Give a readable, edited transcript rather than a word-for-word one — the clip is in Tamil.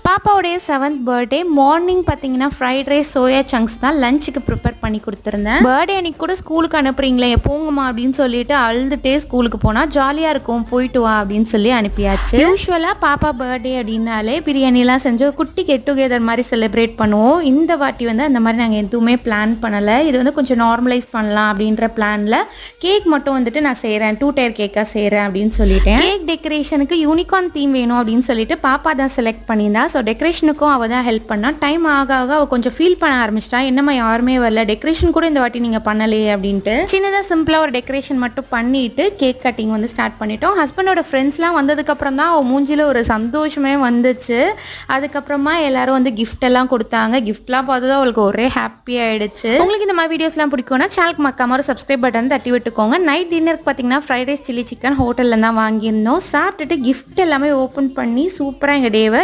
பாப்பாவுடைய 7th பர்த்டே மார்னிங் பார்த்தீங்கன்னா ஃப்ரைட் ரைஸ் சோயா சங்க்ஸ் தான் லஞ்சுக்கு ப்ரிப்பேர் பண்ணி கொடுத்துருந்தேன். பர்த்டே அன்னைக்கு கூட ஸ்கூலுக்கு அனுப்புறீங்களே போங்கம்மா அப்படின்னு சொல்லிட்டு அழுதுட்டே ஸ்கூலுக்கு போனால் ஜாலியாக இருக்கும் போயிட்டு வா அப்படின்னு சொல்லி அனுப்பியாச்சு. யூஸ்வலாக பாப்பா பர்த்டே அப்படின்னாலே பிரியாணிலாம் செஞ்சு குட்டி கெட் டுகெதர் மாதிரி செலிப்ரேட் பண்ணுவோம். இந்த வாட்டி வந்து அந்த மாதிரி நாங்கள் எதுவுமே பிளான் பண்ணலை. இது வந்து கொஞ்சம் நார்மலைஸ் பண்ணலாம் அப்படின்ற பிளானில் கேக் மட்டும் வந்துட்டு நான் செய்கிறேன், 2 டயர் கேக்காக செய்கிறேன் அப்படின்னு சொல்லிட்டேன். கேக் டெக்கரேஷனுக்கு யூனிகார்ன் தீம் வேணும் அப்படின்னு சொல்லிட்டு பாப்பா தான் செலக்ட் பண்ணியிருந்தா. ஸோ டெக்கரேஷனுக்கும் அவள் தான் ஹெல்ப் பண்ணா. டைம் ஆக ஆக அவள் கொஞ்சம் ஃபீல் பண்ண ஆரம்பிச்சிட்டா, என்னம்மா யாருமே வரல, டெக்கரேஷன் கூட இந்த வாட்டி நீங்கள் பண்ணலையே அப்படின்ட்டு. சின்னதாக சிம்பிளாக ஒரு டெக்கரேஷன் மட்டும் பண்ணிட்டு கேக் கட்டிங் வந்து ஸ்டார்ட் பண்ணிட்டோம். ஹஸ்பண்டோட ஃப்ரெண்ட்ஸ்லாம் வந்ததுக்கப்புறம் தான் அவள் மூஞ்சியில் ஒரு சந்தோஷமே வந்துச்சு. அதுக்கப்புறமா எல்லாரும் வந்து கிஃப்ட் எல்லாம் கொடுத்தாங்க. கிஃப்ட்லாம் பார்த்து தான் அவளுக்கு ஒரே ஹாப்பி ஆயிடுச்சு. உங்களுக்கு இந்த மாதிரி வீடியோஸ்லாம் பிடிக்கும்னா சேனலுக்கு மறக்காம ஒரு சப்ஸ்கிரைப் பட்டன் தட்டி விட்டுக்கோங்க. நைட் டின்னருக்கு பார்த்தீங்கன்னா ஃப்ரைட் ரைஸ் சில்லி சிக்கன் ஹோட்டலில் தான் வாங்கியிருந்தோம். சாப்பிட்டுட்டு கிஃப்ட் எல்லாமே ஓப்பன் பண்ணி சூப்பராக எங்கள் டேவை